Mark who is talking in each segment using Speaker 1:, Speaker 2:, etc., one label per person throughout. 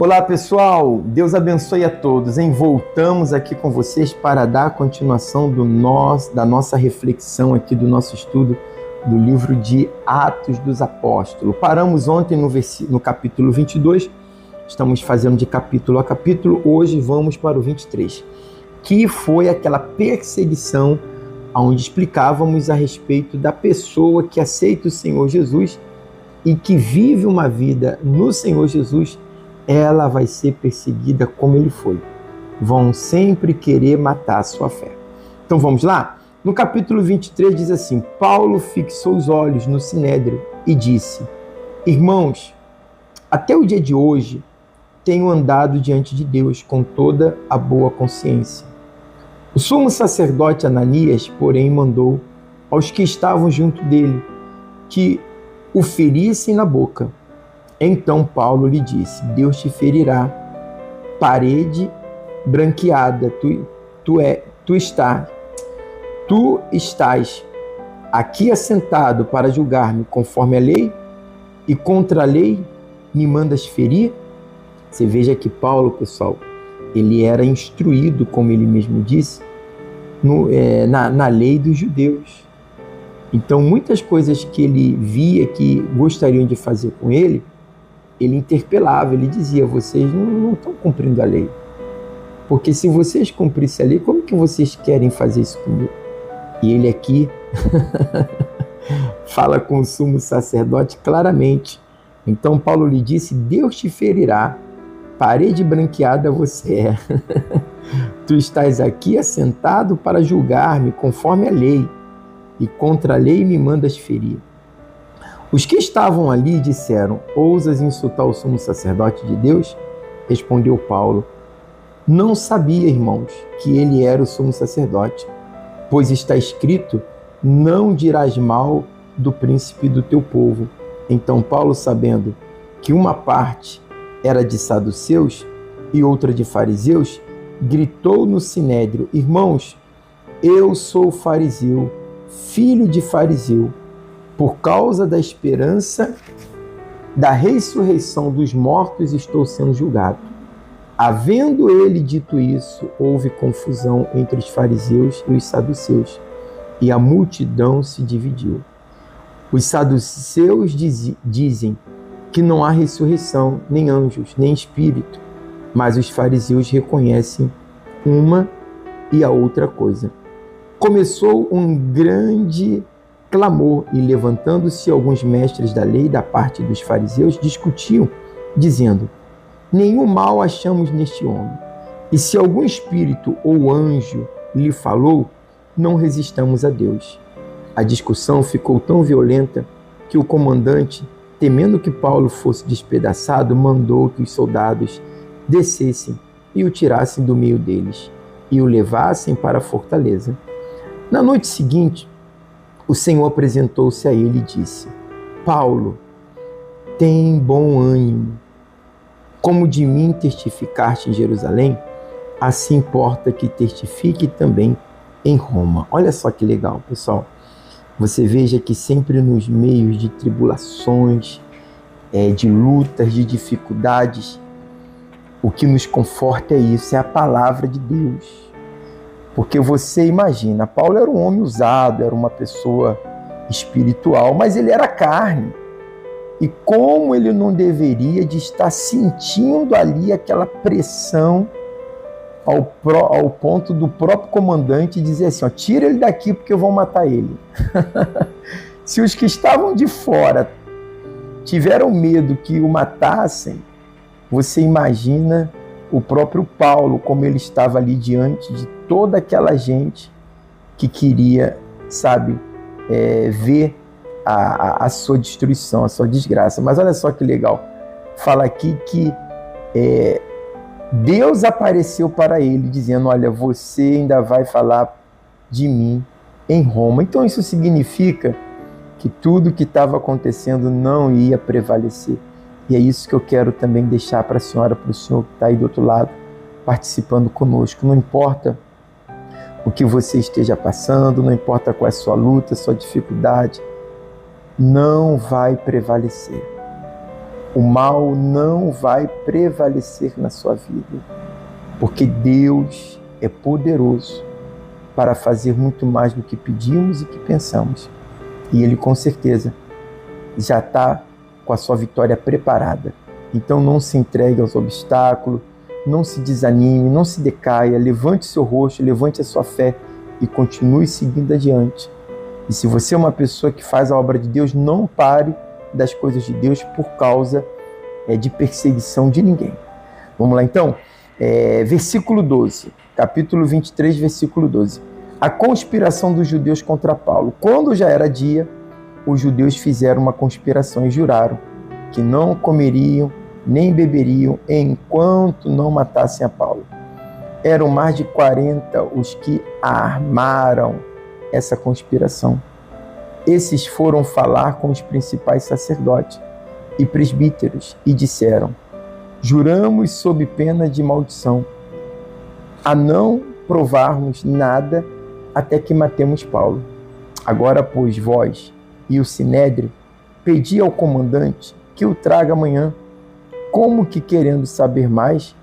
Speaker 1: Olá pessoal, Deus abençoe a todos, hein? Voltamos aqui com vocês para dar a continuação da nossa reflexão aqui, do nosso estudo do livro de Atos dos Apóstolos. Paramos ontem no capítulo 22, estamos fazendo de capítulo a capítulo, hoje vamos para o 23, que foi aquela perseguição onde explicávamos a respeito da pessoa que aceita o Senhor Jesus e que vive uma vida no Senhor Jesus. Ela vai ser perseguida como ele foi. Vão sempre querer matar a sua fé. Então vamos lá? No capítulo 23 diz assim: Paulo fixou os olhos no Sinédrio e disse: Irmãos, até o dia de hoje tenho andado diante de Deus com toda a boa consciência. O sumo sacerdote Ananias, porém, mandou aos que estavam junto dele que o ferissem na boca. Então Paulo lhe disse: Deus te ferirá, parede branqueada, tu estás aqui assentado para julgar-me conforme a lei, e contra a lei me mandas ferir? Você veja que Paulo, pessoal, ele era instruído, como ele mesmo disse, na lei dos judeus. Então muitas coisas que ele via que gostariam de fazer com ele interpelava, ele dizia: vocês não estão cumprindo a lei. Porque se vocês cumprissem a lei, como que vocês querem fazer isso comigo? E ele aqui fala com o sumo sacerdote claramente. Então Paulo lhe disse: Deus te ferirá, parede branqueada você é. Tu estás aqui assentado para julgar-me conforme a lei, e contra a lei me mandas ferir. Os que estavam ali disseram: Ousas insultar o sumo sacerdote de Deus? Respondeu Paulo: Não sabia, irmãos, que ele era o sumo sacerdote, pois está escrito: Não dirás mal do príncipe do teu povo. Então Paulo, sabendo que uma parte era de saduceus e outra de fariseus, gritou no sinédrio: Irmãos, eu sou fariseu, filho de fariseu. Por causa da esperança da ressurreição dos mortos estou sendo julgado. Havendo ele dito isso, houve confusão entre os fariseus e os saduceus, e a multidão se dividiu. Os saduceus dizem que não há ressurreição, nem anjos, nem espírito, mas os fariseus reconhecem uma e a outra coisa. Começou um grande clamor, e levantando-se alguns mestres da lei da parte dos fariseus, discutiam, dizendo: Nenhum mal achamos neste homem, e se algum espírito ou anjo lhe falou, não resistamos a Deus. A discussão ficou tão violenta que o comandante, temendo que Paulo fosse despedaçado, mandou que os soldados descessem e o tirassem do meio deles e o levassem para a fortaleza. Na noite seguinte, o Senhor apresentou-se a ele e disse: Paulo, tem bom ânimo. Como de mim testificaste em Jerusalém, assim importa que testifique também em Roma. Olha só que legal, pessoal. Você veja que sempre nos meios de tribulações, de lutas, de dificuldades, o que nos conforta é isso, é a palavra de Deus. Porque você imagina, Paulo era um homem usado, era uma pessoa espiritual, mas ele era carne. E como ele não deveria de estar sentindo ali aquela pressão ao ponto do próprio comandante dizer assim: ó, tira ele daqui porque eu vou matar ele. Se os que estavam de fora tiveram medo que o matassem, você imagina o próprio Paulo, como ele estava ali diante de toda aquela gente que queria, ver a sua destruição, a sua desgraça. Mas olha só que legal, fala aqui que Deus apareceu para ele dizendo: olha, você ainda vai falar de mim em Roma. Então isso significa que tudo que estava acontecendo não ia prevalecer. E é isso que eu quero também deixar para a senhora, para o senhor que está aí do outro lado, participando conosco. Não importa o que você esteja passando, não importa qual é a sua luta, a sua dificuldade, não vai prevalecer. O mal não vai prevalecer na sua vida, porque Deus é poderoso para fazer muito mais do que pedimos e que pensamos. E Ele com certeza já está com a sua vitória preparada. Então não se entregue aos obstáculos, não se desanime, não se decaia, levante seu rosto, levante a sua fé e continue seguindo adiante. E se você é uma pessoa que faz a obra de Deus, não pare das coisas de Deus por causa de perseguição de ninguém. Vamos lá então? Versículo 12, capítulo 23, versículo 12. A conspiração dos judeus contra Paulo. Quando já era dia, os judeus fizeram uma conspiração e juraram que não comeriam nem beberiam enquanto não matassem a Paulo. Eram mais de 40 os que armaram essa conspiração. Esses foram falar com os principais sacerdotes e presbíteros e disseram: juramos sob pena de maldição a não provarmos nada até que matemos Paulo. Agora, pois, vós e o Sinédrio, pedi ao comandante que o traga amanhã, como que querendo saber mais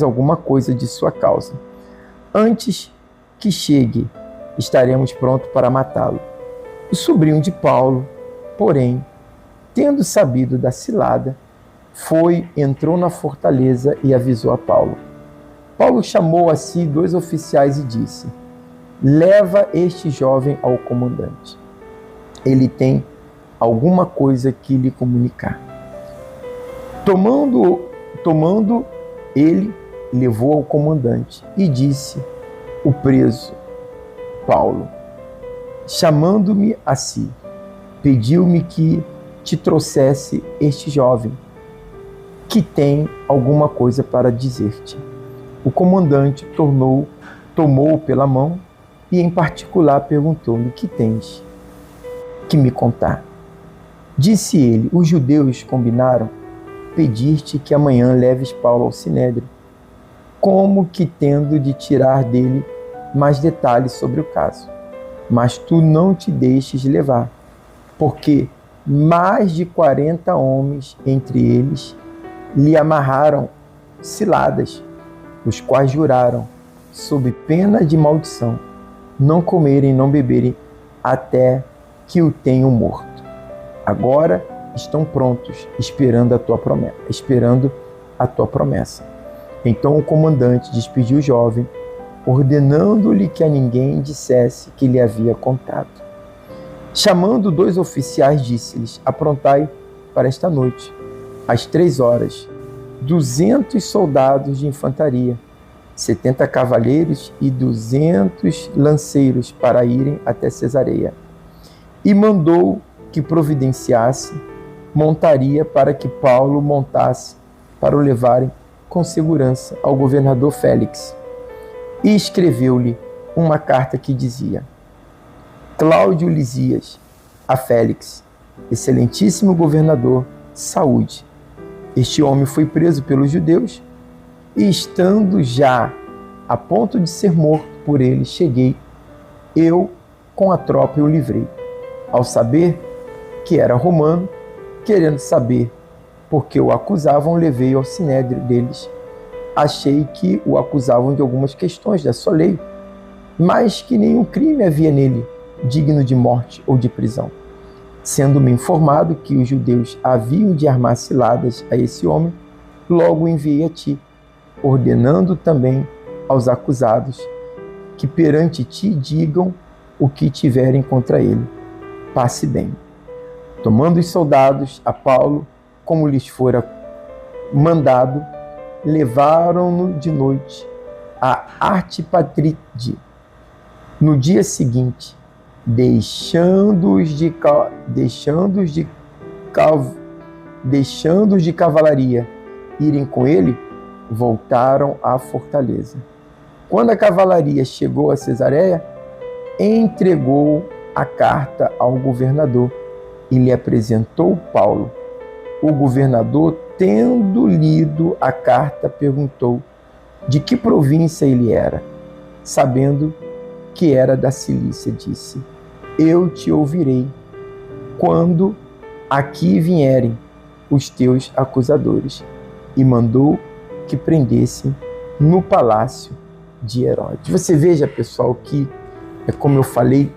Speaker 1: alguma coisa de sua causa. Antes que chegue, estaremos prontos para matá-lo. O sobrinho de Paulo, porém, tendo sabido da cilada, entrou na fortaleza e avisou a Paulo. Paulo chamou a si 2 oficiais e disse: leva este jovem ao comandante. Ele tem alguma coisa que lhe comunicar. Tomando ele, levou ao comandante e disse o preso Paulo, chamando-me a si, pediu-me que te trouxesse este jovem, que tem alguma coisa para dizer-te. O comandante tomou-o pela mão e, em particular, perguntou-lhe: que tens que me contar? Disse ele: os judeus combinaram pedir-te que amanhã leves Paulo ao Sinédrio, como que tendo de tirar dele mais detalhes sobre o caso. Mas tu não te deixes levar, porque mais de 40 homens, entre eles, lhe amarraram ciladas, os quais juraram, sob pena de maldição, não comerem e não beberem até que o tenham morto. Agora estão prontos, esperando a tua promessa. Então o comandante despediu o jovem, ordenando-lhe que a ninguém dissesse que lhe havia contado. Chamando 2 oficiais, disse-lhes: aprontai para esta noite, às 3 horas, 200 soldados de infantaria, 70 cavaleiros e 200 lanceiros para irem até Cesareia. E mandou que providenciasse montaria para que Paulo montasse, para o levarem com segurança ao governador Félix. E escreveu-lhe uma carta que dizia: Cláudio Lisias, a Félix, excelentíssimo governador, saúde. Este homem foi preso pelos judeus e, estando já a ponto de ser morto por eles, cheguei, eu com a tropa e o livrei. Ao saber que era romano, querendo saber por que o acusavam, levei-o ao sinédrio deles. Achei que o acusavam de algumas questões da sua lei, mas que nenhum crime havia nele, digno de morte ou de prisão. Sendo-me informado que os judeus haviam de armar ciladas a esse homem, logo o enviei a ti, ordenando também aos acusados que perante ti digam o que tiverem contra ele. Passe bem. Tomando os soldados a Paulo, como lhes fora mandado, levaram-no de noite a Antipatride. No dia seguinte, deixando-os de cavalaria irem com ele, voltaram à fortaleza. Quando a cavalaria chegou a Cesareia, entregou a carta ao governador e lhe apresentou Paulo. O governador, tendo lido a carta, perguntou de que província ele era. Sabendo que era da Cilícia, disse: eu te ouvirei quando aqui vierem os teus acusadores. E mandou que prendessem no palácio de Herodes. Você veja, pessoal, que é como eu falei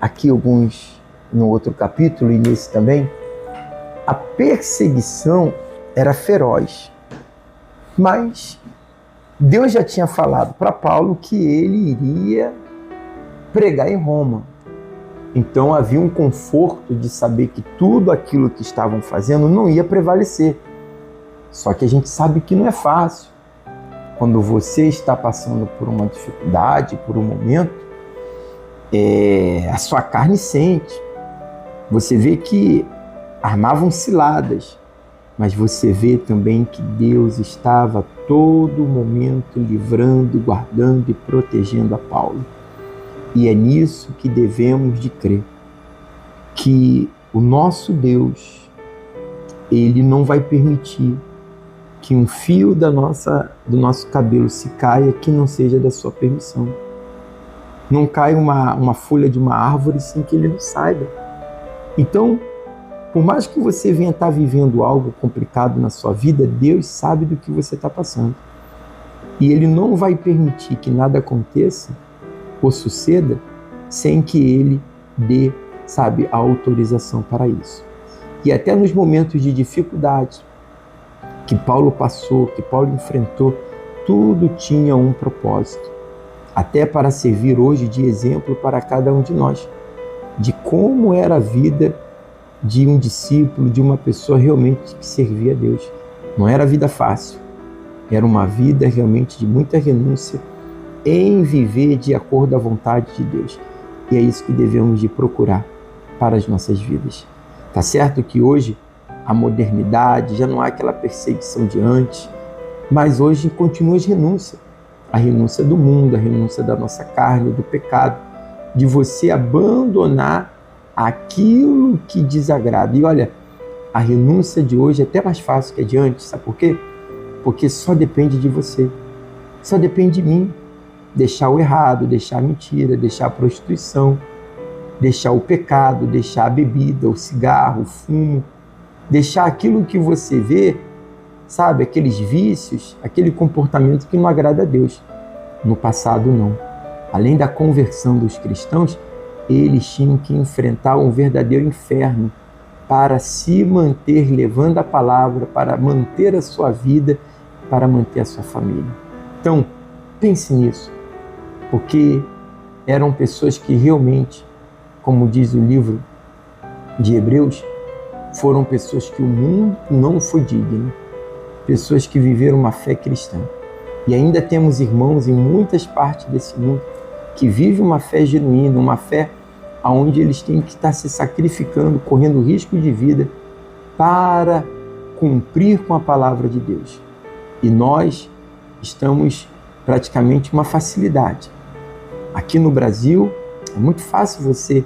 Speaker 1: aqui alguns no outro capítulo e nesse também, a perseguição era feroz. Mas Deus já tinha falado para Paulo que ele iria pregar em Roma. Então havia um conforto de saber que tudo aquilo que estavam fazendo não ia prevalecer. Só que a gente sabe que não é fácil. Quando você está passando por uma dificuldade, por um momento, a sua carne sente. Você vê que armavam ciladas, mas você vê também que Deus estava a todo momento livrando, guardando e protegendo a Paulo. E é nisso que devemos de crer, que o nosso Deus, Ele não vai permitir que um fio do nosso cabelo se caia que não seja da sua permissão. Não cai uma folha de uma árvore sem que Ele não saiba. Então, por mais que você venha estar vivendo algo complicado na sua vida, Deus sabe do que você está passando. E Ele não vai permitir que nada aconteça ou suceda sem que Ele dê, a autorização para isso. E até nos momentos de dificuldade que Paulo passou, que Paulo enfrentou, tudo tinha um propósito. Até para servir hoje de exemplo para cada um de nós, de como era a vida de um discípulo, de uma pessoa realmente que servia a Deus. Não era vida fácil, era uma vida realmente de muita renúncia em viver de acordo à vontade de Deus. E é isso que devemos de procurar para as nossas vidas. Tá certo que hoje a modernidade, já não há aquela perseguição de antes, mas hoje continua as renúncias. A renúncia do mundo, a renúncia da nossa carne, do pecado, de você abandonar aquilo que desagrada. E olha, a renúncia de hoje é até mais fácil que a de antes, sabe por quê? Porque só depende de você, só depende de mim. Deixar o errado, deixar a mentira, deixar a prostituição, deixar o pecado, deixar a bebida, o cigarro, o fumo, deixar aquilo que você vê, aqueles vícios, aquele comportamento que não agrada a Deus. No passado, não. Além da conversão dos cristãos, eles tinham que enfrentar um verdadeiro inferno para se manter levando a palavra, para manter a sua vida, para manter a sua família. Então, pense nisso, porque eram pessoas que realmente, como diz o livro de Hebreus, foram pessoas que o mundo não foi digno, pessoas que viveram uma fé cristã. E ainda temos irmãos em muitas partes desse mundo que vivem uma fé genuína, uma fé onde eles têm que estar se sacrificando, correndo risco de vida para cumprir com a palavra de Deus. E nós estamos praticamente uma facilidade. Aqui no Brasil é muito fácil você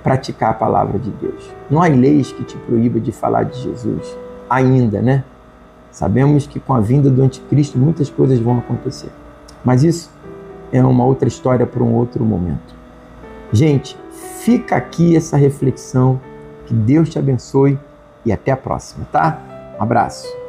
Speaker 1: praticar a palavra de Deus. Não há leis que te proíbam de falar de Jesus ainda, né? Sabemos que com a vinda do anticristo muitas coisas vão acontecer. Mas isso é uma outra história para um outro momento. Gente, fica aqui essa reflexão. Que Deus te abençoe e até a próxima, tá? Um abraço.